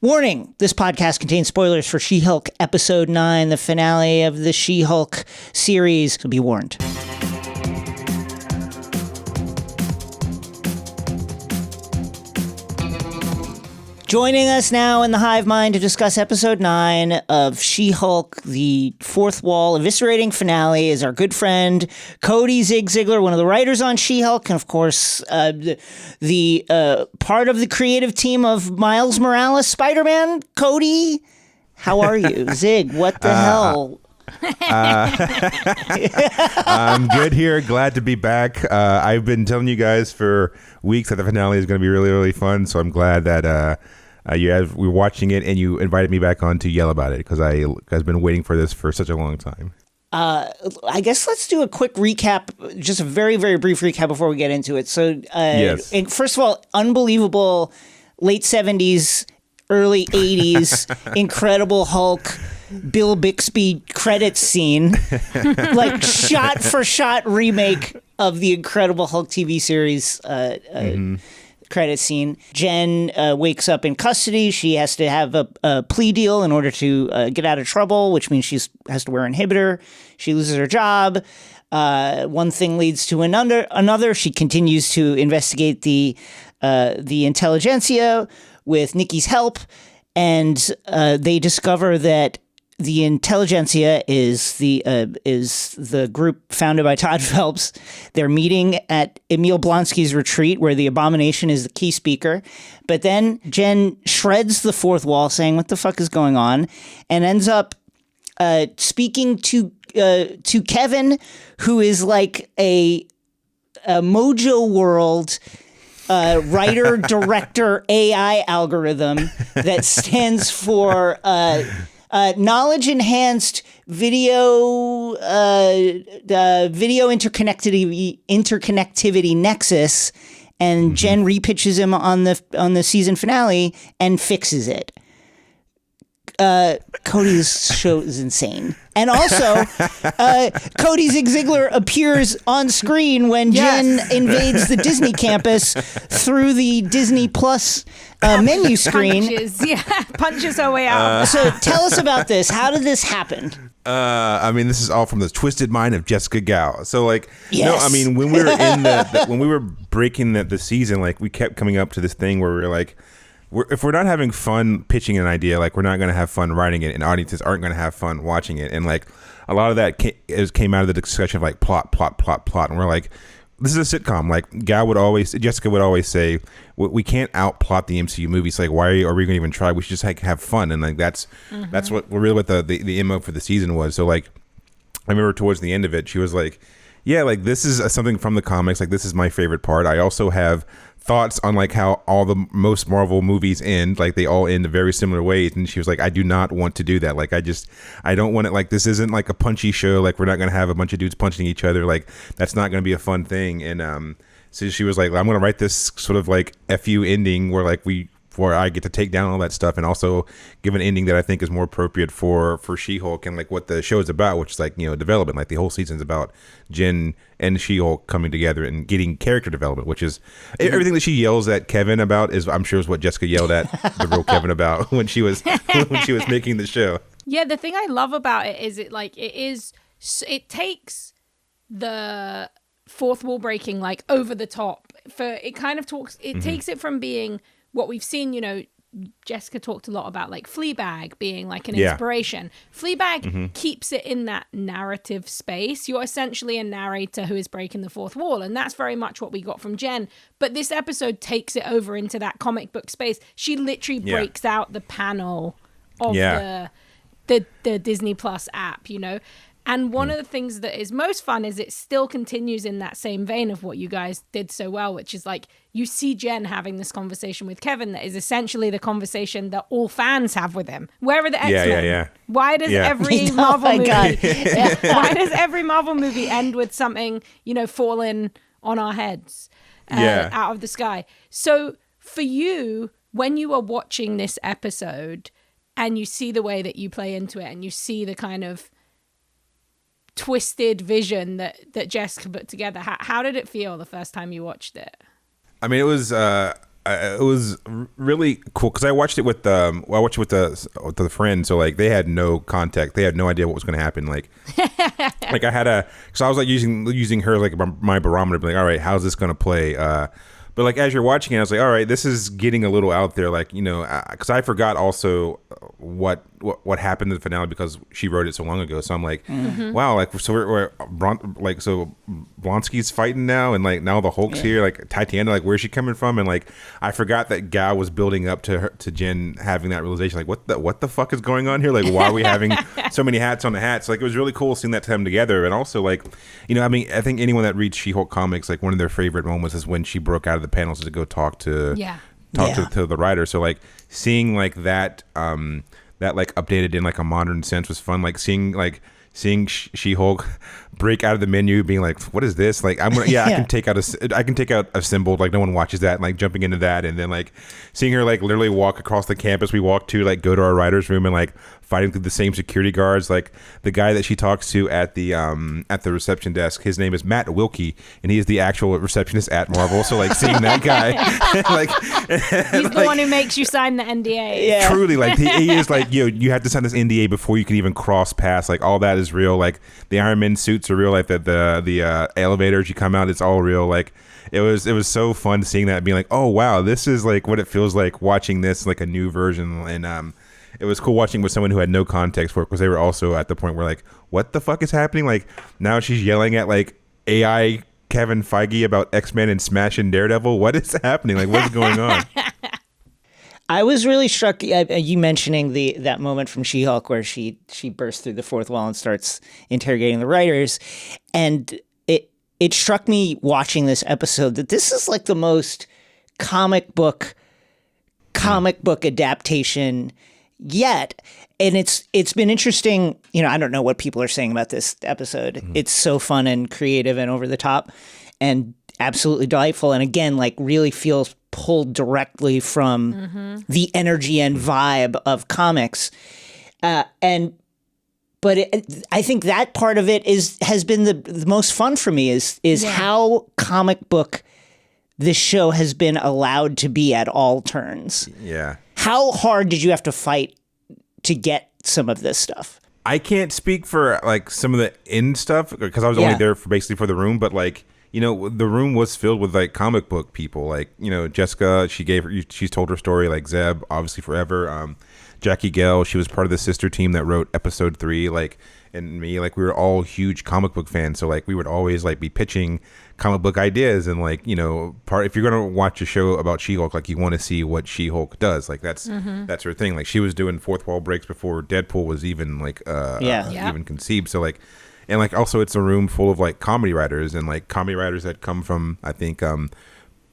Warning, this podcast contains spoilers for She-Hulk Episode 9, the finale of the She-Hulk series. So be warned. Joining us now in the Hive Mind to discuss Episode 9 of She-Hulk, the fourth wall eviscerating finale, is our good friend Cody Ziglar, one of the writers on She-Hulk, and of course the part of the creative team of Miles Morales Spider-Man. Cody, how are you? Zig, what the hell? I'm good here. Glad to be back. I've been telling you guys for weeks that the finale is going to be really, really fun. So I'm glad that you guys were watching it and you invited me back on to yell about it because I've been waiting for this for such a long time. I guess let's do a quick recap, just a very, very brief recap before we get into it. So, yes. First of all, unbelievable late 70s, early 80s, Incredible Hulk, Bill Bixby credits scene, like shot for shot remake of the Incredible Hulk TV series credit scene. Jen wakes up in custody. She has to have a plea deal in order to get out of trouble, which means she has to wear an inhibitor. She loses her job. One thing leads to another. She continues to investigate the intelligentsia with Nikki's help, and they discover that the intelligentsia is the group founded by Todd Phelps. They're meeting at Emil Blonsky's retreat, where the Abomination is the key speaker. But then Jen shreds the fourth wall, saying, "What the fuck is going on?" and ends up speaking to Kevin, who is like a Mojo World writer director AI algorithm that stands for knowledge enhanced video interconnectivity nexus, and Jen repitches him on the season finale and fixes it. Cody's show is insane. And also, Cody Ziglar appears on screen when Jen invades the Disney campus through the Disney Plus menu screen. Punches her way out. So tell us about this. How did this happen? I mean, this is all from the twisted mind of Jessica Gao. So, like, yes. No, I mean, when we were in when we were breaking the season, like, we kept coming up to this thing where we were like, if we're not having fun pitching an idea, like, we're not going to have fun writing it, and audiences aren't going to have fun watching it. And like, a lot of that came out of the discussion of like plot, and we're like, this is a sitcom. Like, Jessica would always say, we can't outplot the MCU movies. Like, why are we going to even try? We should just like have fun. And like that's what the MO for the season was. So like, I remember towards the end of it, she was like, yeah, like, this is something from the comics. Like, this is my favorite part. I also have thoughts on like how all the most Marvel movies end. Like, they all end in very similar ways. And she was like, I do not want to do that. Like, I don't want it. Like, this isn't like a punchy show. Like, we're not going to have a bunch of dudes punching each other. Like, that's not going to be a fun thing. And so she was like, I'm going to write this sort of like FU ending where like where I get to take down all that stuff and also give an ending that I think is more appropriate for She-Hulk and like what the show is about, which is like, you know, development. Like, the whole season's about Jen and She-Hulk coming together and getting character development, which is everything that she yells at Kevin about is, I'm sure, is what Jessica yelled at the real Kevin about when she was making the show. Yeah, the thing I love about it is it takes the fourth wall breaking like over the top. Takes it from being what we've seen, you know, Jessica talked a lot about like Fleabag being like an inspiration. Fleabag keeps it in that narrative space. You're essentially a narrator who is breaking the fourth wall, and that's very much what we got from Jen. But this episode takes it over into that comic book space. She literally breaks out the panel of the Disney Plus app, you know. And one of the things that is most fun is it still continues in that same vein of what you guys did so well, which is like, you see Jen having this conversation with Kevin that is essentially the conversation that all fans have with him. Where are the X-Men? Why does every Marvel movie why does every Marvel movie end with something, you know, falling on our heads out of the sky? So for you, when you are watching this episode and you see the way that you play into it and you see the kind of twisted vision that Jessica put together, how did it feel the first time you watched it? I mean, it was it was really cool because I watched it with the friend, so like they had no context, they had no idea what was going to happen. Like I had because I was like using her like my barometer, like, all right, how's this going to play? But like as you're watching it, I was like, all right, this is getting a little out there, like, you know, because I forgot also what happened in the finale because she wrote it so long ago. So I'm like, wow, like so we're so Blonsky's fighting now, and like now the Hulk's here, like Titania, like where's she coming from? And like I forgot that Gal was building up to Jen having that realization, like what the fuck is going on here? Like why are we having so many hats on the hats? Like it was really cool seeing that come together, and also like, you know, I mean, I think anyone that reads She-Hulk comics, like one of their favorite moments is when she broke out of the panels to go talk to the writer. So like seeing like that that like updated in like a modern sense was fun. Like seeing She-Hulk break out of the menu, being like, "What is this?" Like, I can take out a symbol. Like, no one watches that. And, like, jumping into that, and then like seeing her like literally walk across the campus we walked to, like, go to our writers' room and like fighting through the same security guards. Like the guy that she talks to at the reception desk, his name is Matt Wilkie, and he is the actual receptionist at Marvel. So like seeing that guy, like he's the one who makes you sign the NDA. Yeah. Truly, like he is like, you have to sign this NDA before you can even cross past. Like all that is real. Like the Iron Man suits are real. Like the elevators you come out, it's all real. Like it was so fun seeing that, being like, oh wow, this is like what it feels like watching this, like a new version. And it was cool watching with someone who had no context for it, because they were also at the point where like, what the fuck is happening? Like now she's yelling at like AI Kevin Feige about X-Men and smashing Daredevil. What is happening? Like what's going on? I was really struck, you mentioning that moment from She-Hulk where she bursts through the fourth wall and starts interrogating the writers. And it struck me watching this episode that this is like the most comic book adaptation yet. And it's been interesting. You know, I don't know what people are saying about this episode. Mm-hmm. It's so fun and creative and over the top and absolutely delightful. And again, like really feels pulled directly from the energy and vibe of comics. But I think that part of it has been the most fun for me is how comic book this show has been allowed to be at all turns. Yeah. How hard did you have to fight to get some of this stuff? I can't speak for like some of the end stuff because I was only there for basically the room, but like, you know, the room was filled with like comic book people. Like, you know, Jessica, she's told her story, like Zeb, obviously forever. Jackie Gell, she was part of the sister team that wrote episode 3, like, and me, like, we were all huge comic book fans. So like we would always like be pitching comic book ideas, and like, you know, if you're going to watch a show about She-Hulk, like you want to see what She-Hulk does. Like that's her thing. Like she was doing fourth wall breaks before Deadpool was even like even conceived. So like, and like also it's a room full of like comedy writers, and like comedy writers that come from, I think,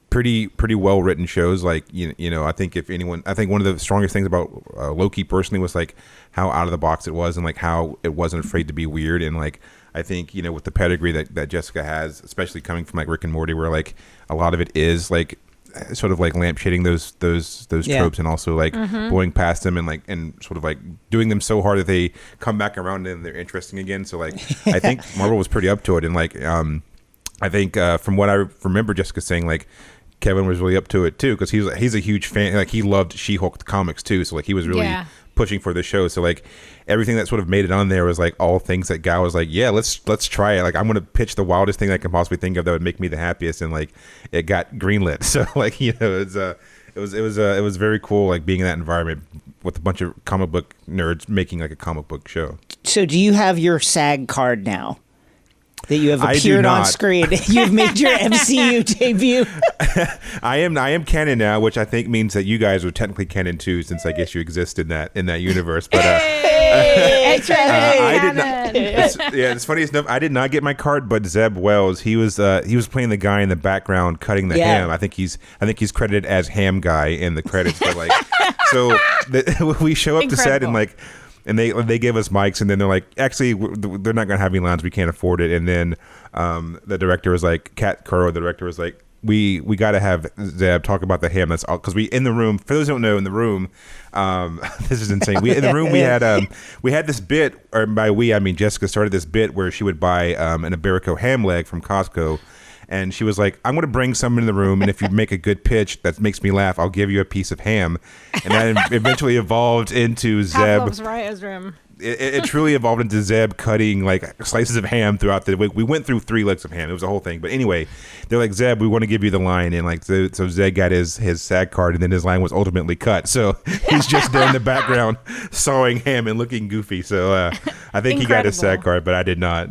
pretty well written shows. Like you know, I think one of the strongest things about Loki personally was like how out of the box it was, and like how it wasn't afraid to be weird. And like I think, you know, with the pedigree that Jessica has, especially coming from like Rick and Morty, where like a lot of it is like sort of like lampshading those tropes, and also like blowing past them, and like and sort of like doing them so hard that they come back around and they're interesting again. So like I think Marvel was pretty up to it, and like I think from what I remember Jessica saying, like Kevin was really up to it too, because he's a huge fan. Like he loved She-Hulk the comics too, so like he was really pushing for the show. So like everything that sort of made it on there was like all things that Gal was like, yeah, let's try it. Like I'm gonna pitch the wildest thing I can possibly think of that would make me the happiest, and like it got greenlit. So like, you know, it was very cool, like being in that environment with a bunch of comic book nerds making like a comic book show. So do you have your SAG card now? That you have appeared on screen. You've made your MCU debut. I am canon now, which I think means that you guys are technically canon too, since I guess you exist in that universe. But I did not. It's funny enough. I did not get my card, but Zeb Wells, he was playing the guy in the background cutting the ham. I think he's credited as Ham Guy in the credits. But like, so we show up to set and like. And they gave us mics, and then they're like, actually, they're not going to have any lines. We can't afford it. And then the director was like, Kat Kuro, the director was like, we got to have Zeb talk about the ham. That's all, because we in the room. For those who don't know, in the room, this is insane. In the room we had this bit, or by we I mean Jessica started this bit where she would buy an Iberico ham leg from Costco. And she was like, I'm going to bring someone in the room, and if you make a good pitch that makes me laugh, I'll give you a piece of ham. And that eventually evolved into Zeb. Pavlov's writer's room. It truly evolved into Zeb cutting like slices of ham throughout the week. We went through 3 legs of ham. It was a whole thing. But anyway, they're like, Zeb, we want to give you the line. And like, so Zeb got his SAG card, and then his line was ultimately cut. So he's just there in the background sawing ham and looking goofy. So I think he got his SAG card, but I did not.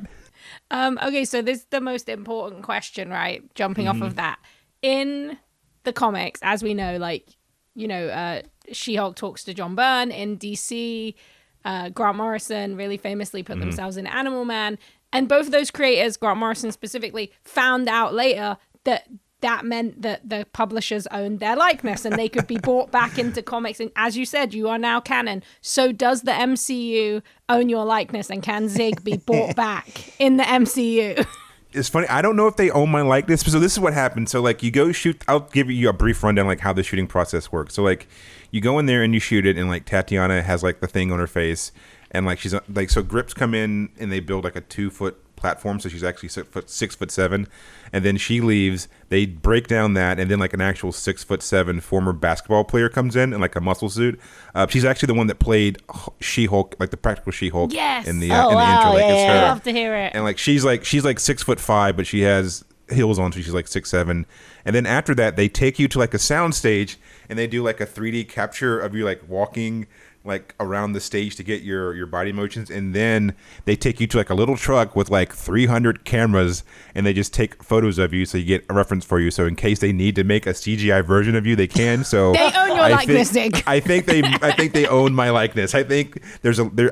Okay, so this is the most important question, right? Jumping off of that. In the comics, as we know, like, you know, She-Hulk talks to John Byrne. In DC, Grant Morrison really famously put themselves in Animal Man. And both of those creators, Grant Morrison specifically, found out later that meant that the publishers owned their likeness and they could be brought back into comics. And as you said, you are now canon. So does the MCU own your likeness, and can Zig be brought back in the MCU? It's funny. I don't know if they own my likeness. So this is what happened. So like you go shoot. I'll give you a brief rundown like how the shooting process works. So like you go in there and you shoot it, and like Tatiana has like the thing on her face, and like she's like, so grips come in and they build like a 2-foot platform, so she's actually 6'7", and then she leaves. They break down that, and then like an actual 6'7" former basketball player comes in like a muscle suit. She's actually the one that played She-Hulk, like the practical She-Hulk. Yes. In the intro, like it's her. I love to hear it. And like she's like 6'5", but she has heels on, so she's like 6'7". And then after that, they take you to like a sound stage, and they do like a 3D capture of you like walking like around the stage to get your body motions, and then they take you to like a little truck with like 300 cameras, and they just take photos of you so you get a reference for you, so in case they need to make a CGI version of you, they can. So they own your likeness, Zig. I think they own my likeness. I think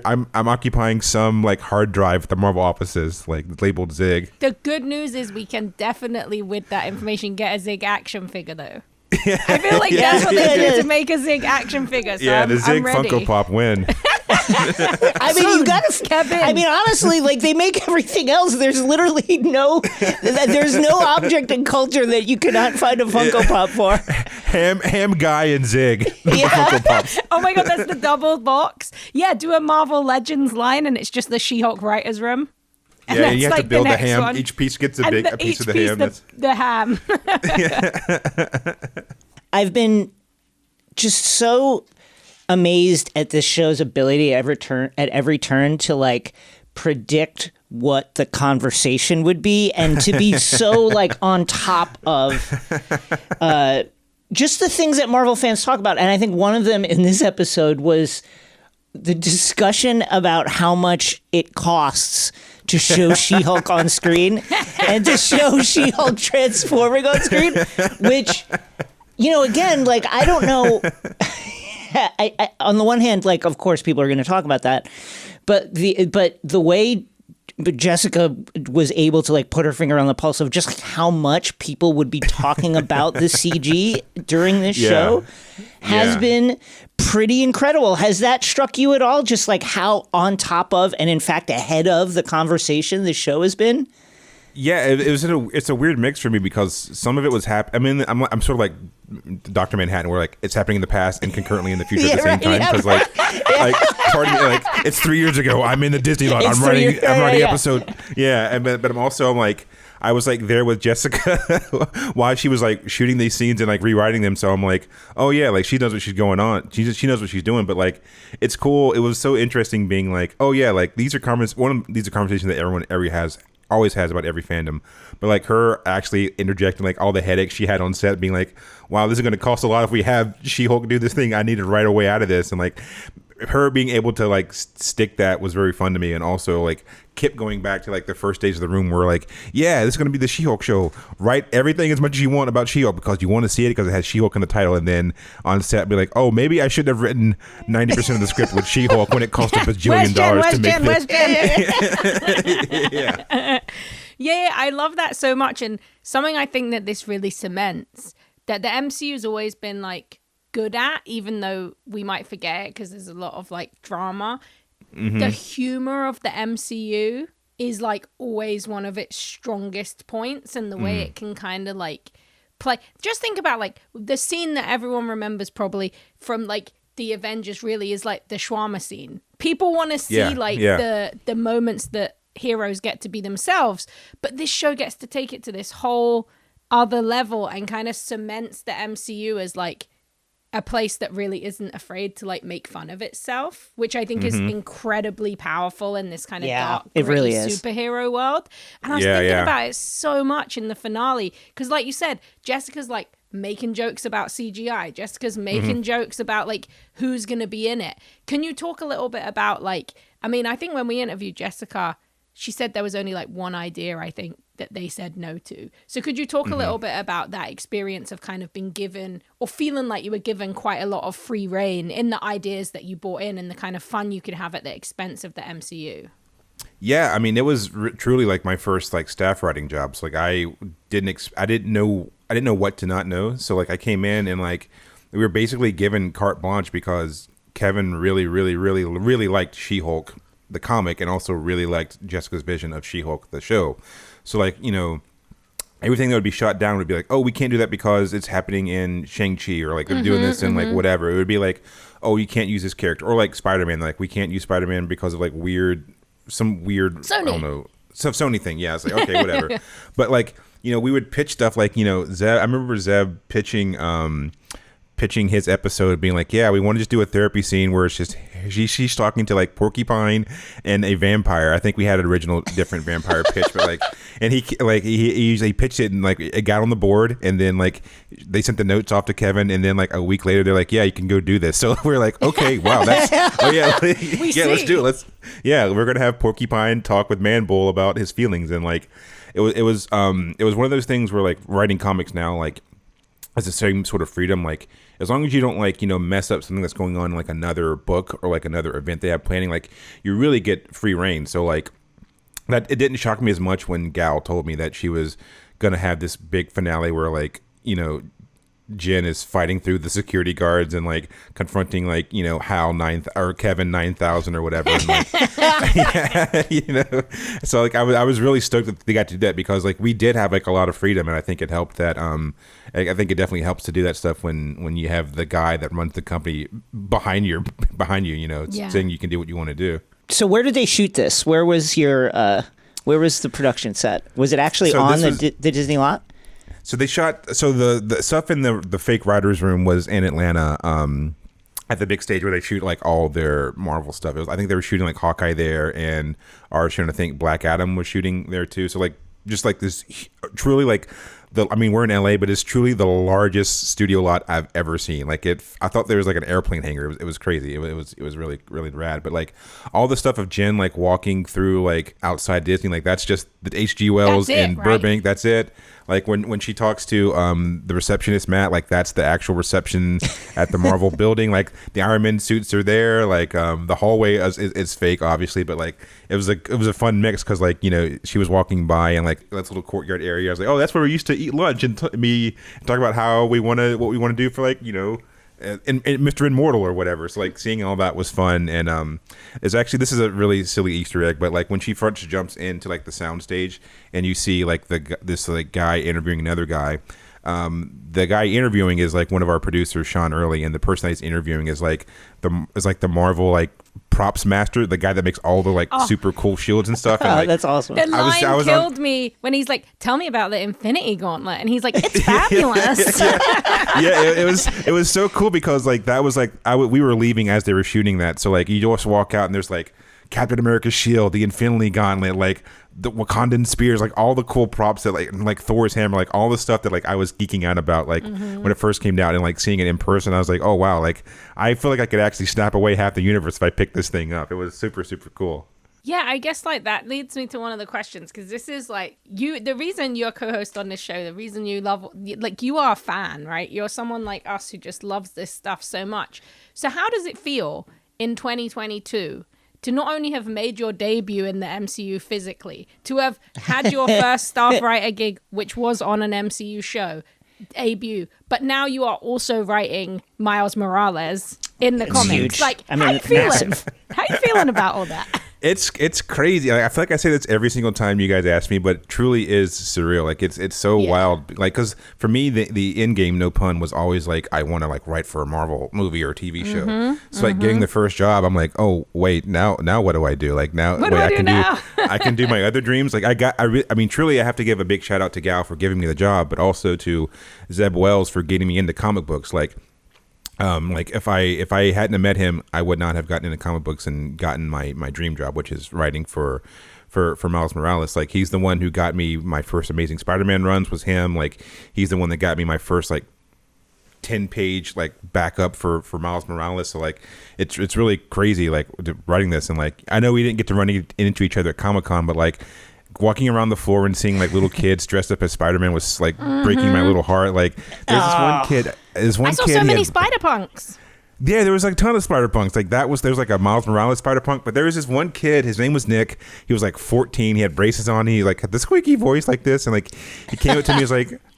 I'm occupying some like hard drive at the Marvel offices like labeled Zig. The good news is we can definitely, with that information, get a Zig action figure though. I feel like that's what they do to make a Zig action figure. So the Zig Funko Pop win. I mean, you gotta. I mean, honestly, like they make everything else. There's literally no object in culture that you cannot find a Funko Pop for. Ham Guy and Zig. Funko Pops. Oh my god, that's the double box. Yeah, do a Marvel Legends line, and it's just the She-Hulk writers room. And yeah, you have like to build the ham. One. Each piece gets a piece of the ham. The ham. I've been just so amazed at this show's ability at every turn to like predict what the conversation would be, and to be so like on top of just the things that Marvel fans talk about. And I think one of them in this episode was the discussion about how much it costs to show She-Hulk on screen and to show She-Hulk transforming on screen, which, you know, again, like, I don't know. I on the one hand, like, of course, people are going to talk about that, but the way Jessica was able to like put her finger on the pulse of just like how much people would be talking about the CG during this show has been pretty incredible. Has that struck you at all? Just like how on top of, and in fact ahead of, the conversation the show has been? Yeah, it's a weird mix for me because some of it was happening. I mean, I'm sort of like Dr. Manhattan, where like it's happening in the past and concurrently in the future at the same time. Because like part of me, like it's 3 years ago. I'm in the Disney lot. I'm writing episode. Yeah, but I'm like. I was like there with Jessica while she was like shooting these scenes and like rewriting them. So I'm like, oh yeah, like she knows what she's going on. She knows what she's doing. But like, it's cool. It was so interesting being like, oh yeah, like these are conversations that everyone always has about every fandom. But like her actually interjecting like all the headaches she had on set, being like, wow, this is going to cost a lot if we have She-Hulk do this thing. I need to write a way out of this. And like her being able to like stick that was very fun to me. And also like kept going back to like the first days of the room where like, yeah, this is going to be the She-Hulk show. Write everything as much as you want about She-Hulk because you want to see it because it has She-Hulk in the title. And then on set be like, oh, maybe I should have written 90% of the script with She-Hulk when it cost a $1 billion to make this. Yeah, I love that so much. And something I think that this really cements, that the MCU's always been like good at, even though we might forget it because there's a lot of like drama. The humor of the MCU is like always one of its strongest points, and the way it can kind of like play. Just think about like the scene that everyone remembers probably from like the Avengers really is like the shawarma scene. People want to see the moments that heroes get to be themselves. But this show gets to take it to this whole other level and kind of cements the MCU as like a place that really isn't afraid to like make fun of itself, which I think is incredibly powerful in this kind of dark, it really gritty is. superhero world. And I was thinking about it so much in the finale because, like you said, Jessica's like making jokes about CGI. Jessica's making jokes about like who's going to be in it. Can you talk a little bit about like, I mean, I think when we interviewed Jessica, she said there was only like one idea, I think, that they said no to. So could you talk a little bit about that experience of kind of being given or feeling like you were given quite a lot of free reign in the ideas that you brought in and the kind of fun you could have at the expense of the MCU? Yeah, I mean, it was truly like my first like staff writing job. So like I didn't know what to not know. So like I came in and like we were basically given carte blanche because Kevin really liked She-Hulk, the comic, and also really liked Jessica's vision of She-Hulk, the show. So like, you know, everything that would be shot down would be like, oh, we can't do that because it's happening in Shang-Chi, or like they're doing this in like whatever. It would be like, oh, you can't use this character, or like Spider-Man, like we can't use Spider-Man because of like some weird Sony. I don't know, some Sony thing. Yeah, it's like, okay, whatever. But like, you know, we would pitch stuff like, you know, Zeb. I remember Zeb pitching his episode, being like, yeah, we want to just do a therapy scene where it's just she's talking to like Porcupine and a vampire. I think we had an original different vampire pitch, but like, and he usually pitched it and like it got on the board, and then like they sent the notes off to Kevin, and then like a week later they're like, yeah, you can go do this. So we're like, okay, wow, that's oh yeah, yeah, let's do it. We're gonna have Porcupine talk with Manbull about his feelings, and like it was one of those things where like writing comics now like has the same sort of freedom, like as long as you don't like, you know, mess up something that's going on in like another book or like another event they have planning, like you really get free reign. So like that, it didn't shock me as much when Gal told me that she was gonna have this big finale where like, you know, Jen is fighting through the security guards and like confronting like, you know, Kevin 9000 or whatever. And, like, yeah, you know, so like I was really stoked that they got to do that because like we did have like a lot of freedom, and I think it helped that I think it definitely helps to do that stuff when you have the guy that runs the company behind you, you know, saying you can do what you want to do. So where did they shoot this? Where was where was the production set? Was it actually on the Disney lot? So they shot. So the stuff in the fake writers' room was in Atlanta, at the big stage where they shoot like all their Marvel stuff. I think they were shooting like Hawkeye there, and I think Black Adam was shooting there too. So like just like this, truly like I mean, we're in LA, but it's truly the largest studio lot I've ever seen. Like I thought there was like an airplane hangar. It was crazy. It was really rad. But like all the stuff of Jen like walking through like outside Disney, like that's just the H.G. Wells in Burbank. That's it. Like when she talks to the receptionist Matt, like that's the actual reception at the Marvel building. Like the Iron Man suits are there. Like the hallway is fake, obviously, but like it was a fun mix because like, you know, she was walking by and like that little courtyard area. I was like, oh, that's where we used to eat lunch and talk about how what we want to do for like, you know, and Mr. Immortal or whatever. So like seeing all that was fun. And it's actually, this is a really silly Easter egg, but like when she first jumps into like the sound stage and you see like this like guy interviewing another guy, the guy interviewing is like one of our producers, Sean Early, and the person that he's interviewing is like the Marvel like props master, the guy that makes all the like super cool shields and stuff. And, like, that's awesome. The line killed me when he's like, "Tell me about the Infinity Gauntlet," and he's like, "It's fabulous." It was so cool because like that was like we were leaving as they were shooting that, so like you just walk out and there's like Captain America's shield, the Infinity Gauntlet, like the Wakandan spears, like all the cool props that like Thor's hammer, like all the stuff that like I was geeking out about like when it first came out, and like seeing it in person, I was like, oh wow, like I feel like I could actually snap away half the universe if I picked this thing up. It was super cool. Yeah, I guess like that leads me to one of the questions, because this is like the reason you're co-host on this show, the reason you love, like you are a fan, right? You're someone like us who just loves this stuff so much. So how does it feel in 2022 to not only have made your debut in the MCU physically, to have had your first staff writer gig, which was on an MCU show, debut, but now you are also writing Miles Morales in the comics? Huge. Like, I mean, how you feeling? massive. How you feeling about all that? It's crazy. I feel like I say this every single time you guys ask me, but it truly is surreal. Like it's so wild. Like, because for me, the end game, no pun, was always like, I want to like write for a Marvel movie or TV show. So like getting the first job, I'm like, oh wait, now what do I do? Like now, what do I do now? I can do my other dreams. Like I mean, truly, I have to give a big shout out to Gal for giving me the job, but also to Zeb Wells for getting me into comic books. Like if I hadn't have met him, I would not have gotten into comic books and gotten my dream job, which is writing for Miles Morales. Like, he's the one who got me my first Amazing Spider-Man runs, was him. Like, he's the one that got me my first like 10-page like backup for Miles Morales. So like it's really crazy like writing this, and like I know we didn't get to run into each other at Comic-Con, but like walking around the floor and seeing like little kids dressed up as Spider-Man was like breaking my little heart. Like there's this one kid. I saw so many Spider-Punks. Yeah, there was like a ton of Spider-Punks. Like there was like a Miles Morales Spider-Punk, but there was this one kid, his name was Nick. He was like 14. He had braces on. He like had this squeaky voice like this, and like he came up to me.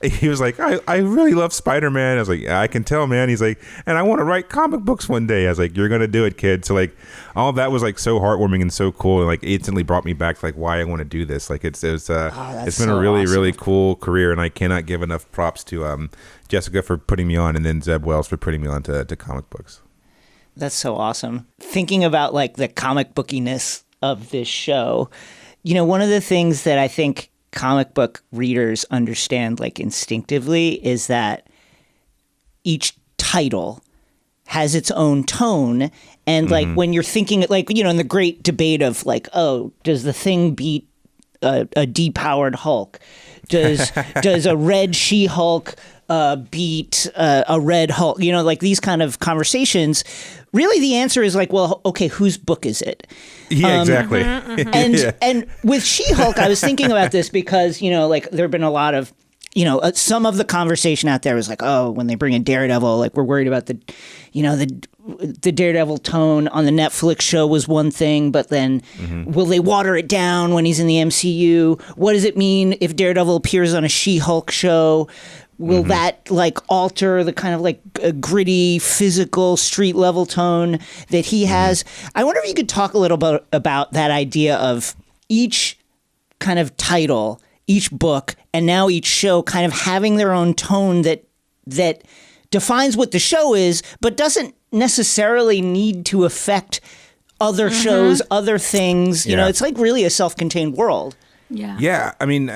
He was like, I really love Spider-Man. I was like, yeah, I can tell, man. He's like, and I want to write comic books one day. I was like, you're gonna do it, kid. So like all of that was like so heartwarming and so cool, and like instantly brought me back to like why I want to do this. Like it's been a really awesome. really cool career, and I cannot give enough props to Jessica for putting me on, and then Zeb Wells for putting me on to comic books. That's so awesome. Thinking about like the comic bookiness of this show, you know, one of the things that I think comic book readers understand like instinctively is that each title has its own tone. And like when you're thinking like, you know, in the great debate of like, oh, does the Thing beat a depowered Hulk? Does a red SheHulk beat a red Hulk? You know, like these kind of conversations. Really, the answer is like, well, okay, whose book is it? Yeah, exactly. And with SheHulk, I was thinking about this because, you know, like there have been a lot of, you know, some of the conversation out there was like, oh, when they bring in Daredevil, like we're worried about the, you know, the Daredevil tone on the Netflix show was one thing, but then will they water it down when he's in the MCU? What does it mean if Daredevil appears on a SheHulk show? Will that like alter the kind of like gritty, physical, street level tone that he has? I wonder if you could talk a little bit about that idea of each kind of title, each book, and now each show kind of having their own tone that defines what the show is, but doesn't necessarily need to affect other shows, other things. You know, it's like really a self-contained world. Yeah. I mean,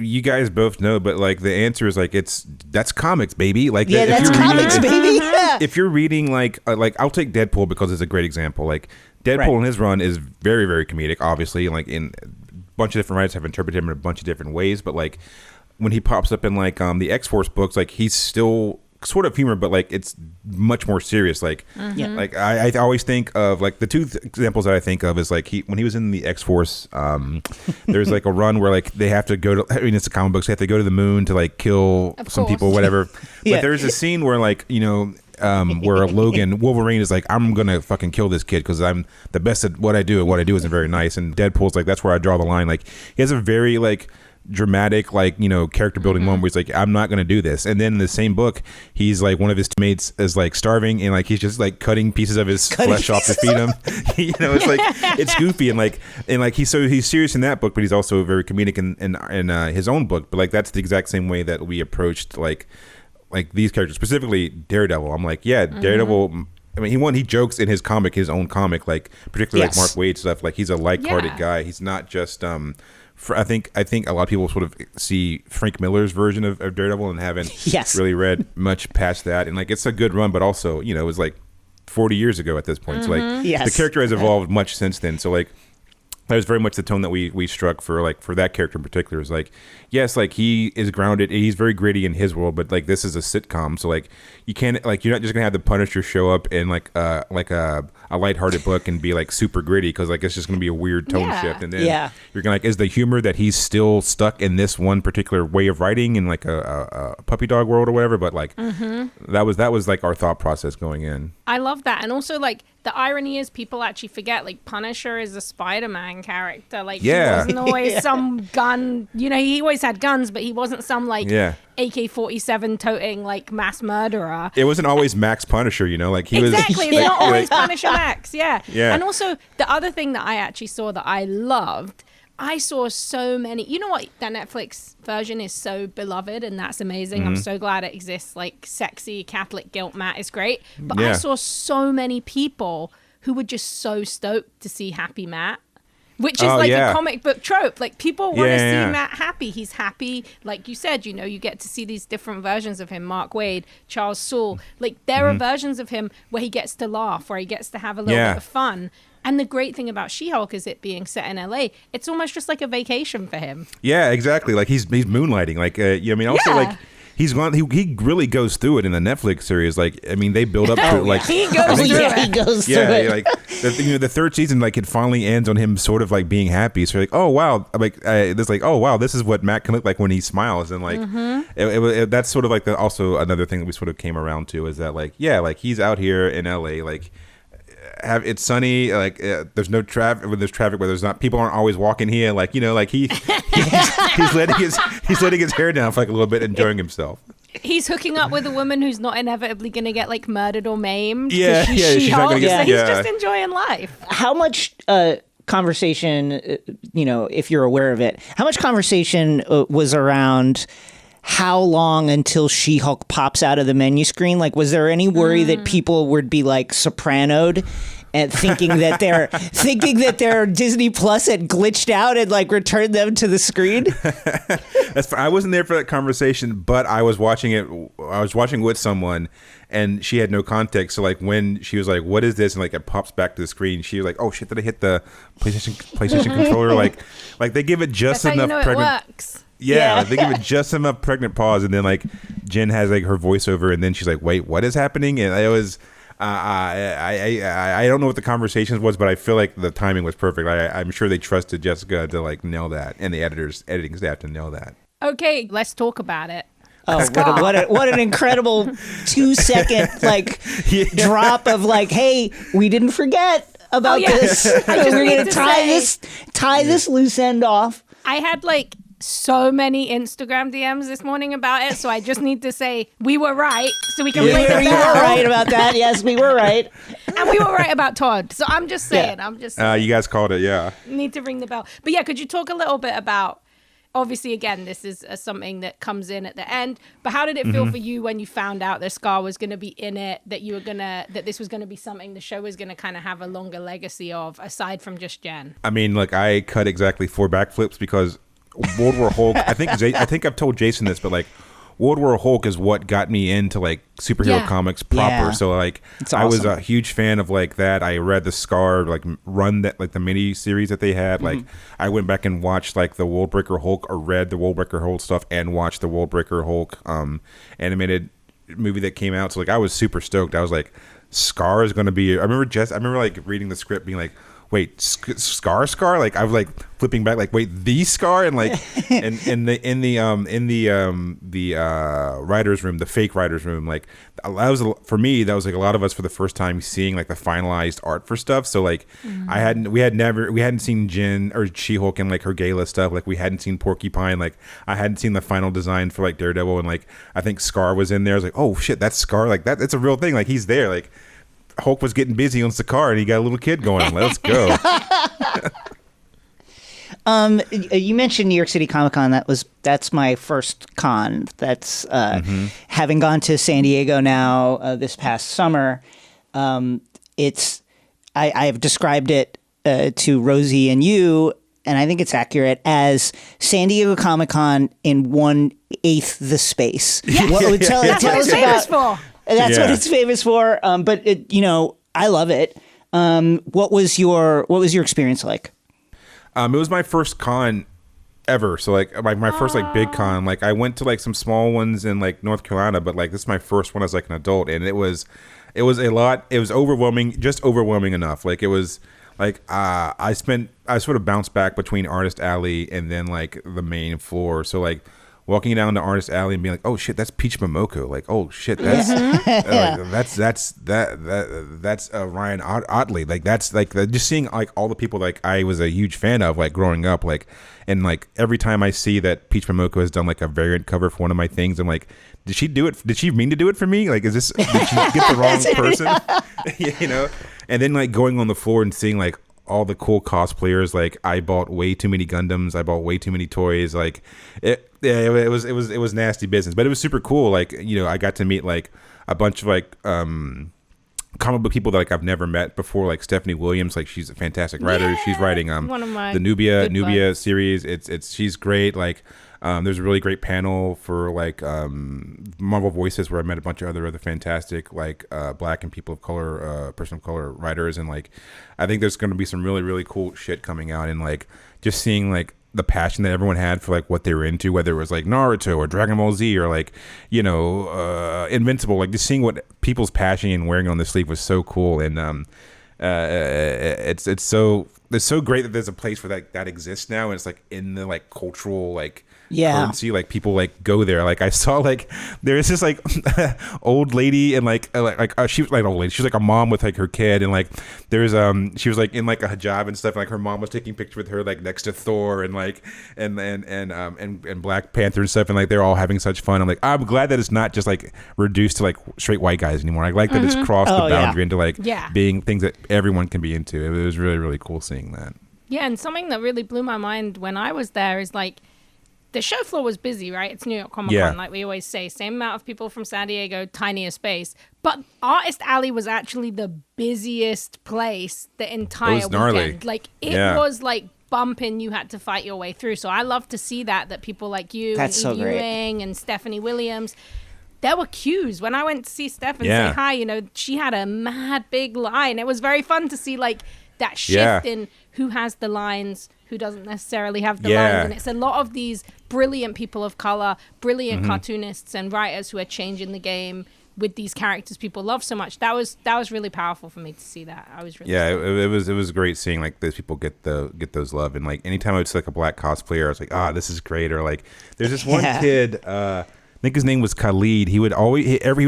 you guys both know, but like the answer is like that's comics, baby. Like that's comics, baby. If you're reading like I'll take Deadpool because it's a great example. Like Deadpool in his run is very very comedic, obviously. Like in a bunch of different writers have interpreted him in a bunch of different ways, but like when he pops up in like the X-Force books, like he's still sort of humor, but like it's much more serious. Like like I always think of like the two examples that I think of is like when he was in the X-Force, there's like a run where like they have to go to, I mean it's a comic book, so they have to go to the moon to like kill some people, whatever. But there's a scene where like, you know, where Wolverine is like, I'm gonna fucking kill this kid because I'm the best at what I do, and what I do isn't very nice. And Deadpool's like, that's where I draw the line. Like he has a very like dramatic, like, you know, character building moment where he's like, I'm not gonna do this. And then in the same book, he's like, one of his teammates is like starving, and like he's just like cutting pieces of his flesh off to feed him. You know, it's like it's goofy, and like he's serious in that book, but he's also very comedic in his own book. But like that's the exact same way that we approached like these characters, specifically Daredevil. I'm like, yeah, Daredevil. I mean, he jokes in his own comic, like particularly like Mark Waid stuff. Like he's a light-hearted guy. He's not just I think a lot of people sort of see Frank Miller's version of Daredevil and haven't really read much past that. And like it's a good run, but also, you know, it was like 40 years ago at this point. So like the character has evolved much since then. So like that was very much the tone that we struck for that character in particular. Is like, yes, like he is grounded, he's very gritty in his world, but like this is a sitcom, so like you can't, like, you're not just gonna have the Punisher show up in like a lighthearted book and be like super gritty, because like it's just gonna be a weird tone shift. And then you're gonna like, is the humor that he's still stuck in this one particular way of writing in like a puppy dog world or whatever, but like that was like our thought process going in. I love that. And also like the irony is people actually forget, like, Punisher is a Spider-Man character. Like, Yeah. he wasn't always some gun, you know, he always had guns, but he wasn't some, like, Yeah. AK-47 toting, like, mass murderer. It wasn't always Max Punisher, you know, like he Exactly, was. it's not always Punisher Max, yeah. Yeah. And also, the other thing that I actually saw that I loved, I saw so many, you know what, the Netflix version is so beloved, and that's amazing. I'm so glad it exists. Like, sexy Catholic guilt Matt is great. But I Yeah. saw so many people who were just so stoked to see Happy Matt, which is a comic book trope. Like, people want to see Matt happy. He's happy. Like you said, you know, you get to see these different versions of him. Mark Waid, Charles Soule. Like, there are versions of him where he gets to laugh, where he gets to have a little bit of fun. And the great thing about She-Hulk is it being set in LA. It's almost just like a vacation for him. Yeah, exactly. Like he's moonlighting. Like, you know, I mean, also like he's gone. He really goes through it in the Netflix series. Like, I mean, they build up to it. Like he goes through it. He goes through yeah, it. like the third season, like it finally ends on him sort of like being happy. So you're like, oh wow, like this, like, oh wow, this is what Matt can look like when he smiles, and like that's sort of like also another thing that we sort of came around to is that like like he's out here in LA, like. It's sunny, like there's no traffic. When there's traffic, where there's not, people aren't always walking here. Like, you know, like he's letting his hair down for like a little bit, enjoying himself. He's hooking up with a woman who's not inevitably going to get like murdered or maimed. Yeah, she's not gonna get. So he's just enjoying life. How much conversation, you know, if you're aware of it, how much conversation was around how long until She-Hulk pops out of the menu screen? Like, was there any worry that people would be like sopranoed and thinking that their Disney Plus had glitched out and like returned them to the screen? I wasn't there for that conversation, but I was watching it. I was watching with someone, and she had no context. So like when she was like, "What is this?" and like it pops back to the screen, she was like, "Oh shit! Did I hit the PlayStation controller?" Like they give it just That's enough. how you know it works. Yeah, like they give it just enough pregnant pause, and then like Jen has like her voiceover, and then she's like, "Wait, what is happening?" And I was, I don't know what the conversations was, but I feel like the timing was perfect. I'm sure they trusted Jessica to like nail that, and the editing staff to nail that. Okay, let's talk about it. Oh, what an incredible 2-second like drop of like, hey, we didn't forget about this. We're gonna tie this loose end off. I had like so many Instagram DMs this morning about it, so I just need to say we were right, so we can play the We were right about that. Yes, we were right, and we were right about Todd. So I'm just saying, You guys called it, yeah. Need to ring the bell. But yeah, could you talk a little bit about? Obviously, again, this is something that comes in at the end. But how did it feel for you when you found out that Scar was going to be in it? That this was going to be something the show was going to kind of have a longer legacy of, aside from just Jen. I mean, like I cut exactly 4 backflips because World War Hulk. I think I've told Jason this, but like World War Hulk is what got me into like superhero comics proper. Yeah. So like It's awesome. I was a huge fan of like that. I read the Scar like run that like the mini series that they had. Like I went back and watched like the World Breaker Hulk, or read the World Breaker Hulk stuff and watched the World Breaker Hulk animated movie that came out. So like I was super stoked. I was like, Scar is going to be. I remember like reading the script being like, wait, Scar, like I was like flipping back, like wait, the Scar, and like in the writers' room, the fake writers' room, like that was for me. That was like a lot of us for the first time seeing like the finalized art for stuff. So like we hadn't seen Jen or She-Hulk and like her gala stuff. Like we hadn't seen Porcupine. Like I hadn't seen the final design for like Daredevil, and like I think Scar was in there. I was like, oh shit, that's Scar. Like it's a real thing. Like he's there. Like Hulk was getting busy on the car, and he got a little kid going on. Let's go. You mentioned New York City Comic Con. That's my first con. That's having gone to San Diego now this past summer. I have described it to Rosie and you, and I think it's accurate, as San Diego Comic Con in 1/8 the space. Yeah. That's what it's famous for. That's what it's famous for. But I love it. What was your experience like? It was my first con ever. So like my first like big con. Like I went to like some small ones in like North Carolina, but like this is my first one as like an adult, and it was a lot. It was overwhelming, just overwhelming enough. Like it was like I sort of bounced back between Artist Alley and then like the main floor. So like walking down the artist alley and being like, oh shit, that's Peach Momoko. Like, oh shit, that's that's Ryan Otley. Like, that's like just seeing like all the people like I was a huge fan of like growing up. Like, and like every time I see that Peach Momoko has done like a variant cover for one of my things, I'm like, did she do it? Did she mean to do it for me? Like, did she get the wrong person? You know? And then like going on the floor and seeing like all the cool cosplayers. Like, I bought way too many Gundams. I bought way too many toys. Like, it was nasty business, but it was super cool. Like, you know, I got to meet like a bunch of like comic book people that like I've never met before, like Stephanie Williams. Like, she's a fantastic writer. Yeah, She's writing one of my the Nubia buds. series. She's great. Like, there's a really great panel for like Marvel Voices where I met a bunch of other fantastic like Black and people of color, person of color writers, and like I think there's going to be some really really cool shit coming out, and like just seeing like the passion that everyone had for like what they were into, whether it was like Naruto or Dragon Ball Z or like, you know, Invincible. Like, just seeing what people's passion and wearing on the sleeve was so cool, and it's so great that there's a place where that exists now, and it's like in the like cultural like currency, like people like go there. Like, I saw like there's this like old lady and she was like old lady. She was like a mom with like her kid, and like there's she was like in like a hijab and stuff, and like her mom was taking pictures with her like next to Thor and like and Black Panther and stuff, and like they're all having such fun. I'm like, I'm glad that it's not just like reduced to like straight white guys anymore. I like that it's crossed the boundary into like being things that everyone can be into. It was really really cool seeing that. Yeah, and something that really blew my mind when I was there is like, the show floor was busy, right? It's New York Comic Con, like we always say. Same amount of people from San Diego, tinier space. But Artist Alley was actually the busiest place the entire weekend. Gnarly. Like, it was like bumping. You had to fight your way through. So I love to see that people like you and Eve Ewing and Stephanie Williams, there were queues. When I went to see Steph and say hi, you know, she had a mad big line. It was very fun to see like that shift in who has the lines, who doesn't necessarily have the lines. And it's a lot of these brilliant people of color, brilliant cartoonists and writers who are changing the game with these characters people love so much. That was really powerful for me to see that. I was really it was great seeing like those people get those love, and like anytime I would see like a Black cosplayer, I was like, this is great. Or like there's this one kid, I think his name was Khalid. He was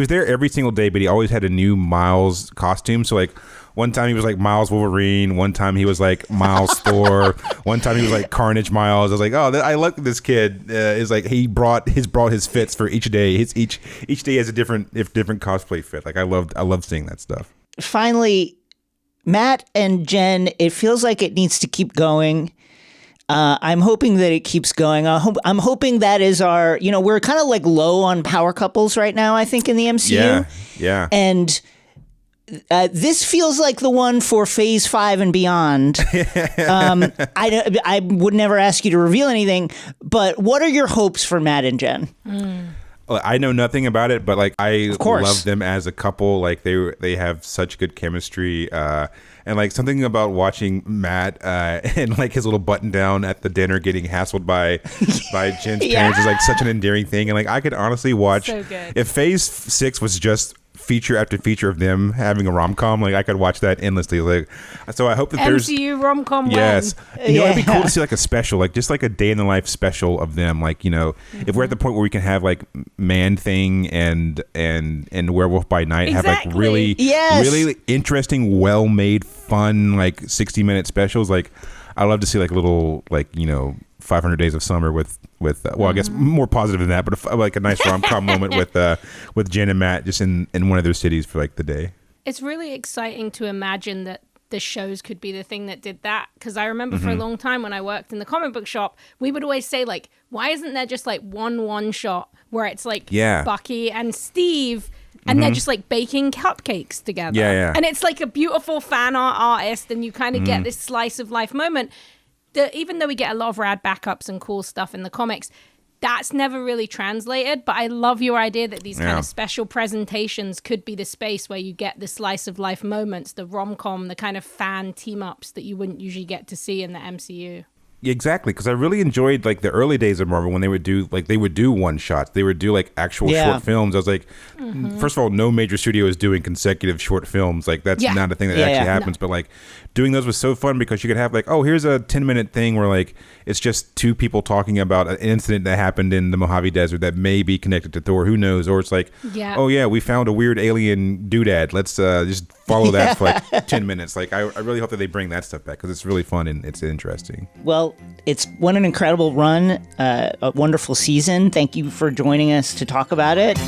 there every single day, but he always had a new Miles costume. So like one time he was like Miles Wolverine. One time he was like Miles Thor. One time he was like Carnage Miles. I was like, I like this kid. Is like he brought his fits for each day. Each day has a different cosplay fit. Like I loved seeing that stuff. Finally, Matt and Jen, it feels like it needs to keep going. I'm hoping that it keeps going. I'm hoping that is our, you know, we're kind of like low on power couples right now, I think, in the MCU. Yeah. And this feels like the one for Phase 5 and beyond. I would never ask you to reveal anything, but what are your hopes for Matt and Jen? I know nothing about it, but like I love them as a couple. Like they have such good chemistry, and like something about watching Matt and like his little button down at the dinner getting hassled by Jen's parents is like such an endearing thing. And like I could honestly watch if Phase 6 was just feature after feature of them having a rom-com, like I could watch that endlessly. Like, so I hope that there's MCU rom-com. Yes, you know, it'd be cool to see like a special, like just like a day in the life special of them. Like, you know, if we're at the point where we can have like Man Thing and Werewolf by Night have like really interesting, well-made, fun like 60-minute specials. Like I love to see like little like, you know, 500 Days of Summer with well, I guess more positive than that, but like a nice rom-com moment with Jen and Matt just in one of their cities for like the day. It's really exciting to imagine that the shows could be the thing that did that, because I remember for a long time when I worked in the comic book shop, we would always say like, why isn't there just like one shot where it's like Bucky and Steve and they're just like baking cupcakes together, and it's like a beautiful fan art artist, and you kind of get this slice of life moment. Even though we get a lot of rad backups and cool stuff in the comics, that's never really translated. But I love your idea that these kind of special presentations could be the space where you get the slice of life moments, the rom-com, the kind of fan team-ups that you wouldn't usually get to see in the MCU. Exactly, because I really enjoyed like the early days of Marvel when they would do one shots. They would do like actual short films. I was like, first of all, no major studio is doing consecutive short films. Like that's not a thing that actually happens. But like doing those was so fun because you could have like, oh, here's a 10-minute thing where like it's just two people talking about an incident that happened in the Mojave Desert that may be connected to Thor. Who knows? Or it's like, oh yeah, we found a weird alien doodad. Let's just follow that for like 10 minutes. Like I really hope that they bring that stuff back because it's really fun and it's interesting. Well, it's been an incredible run, a wonderful season. Thank you for joining us to talk about it.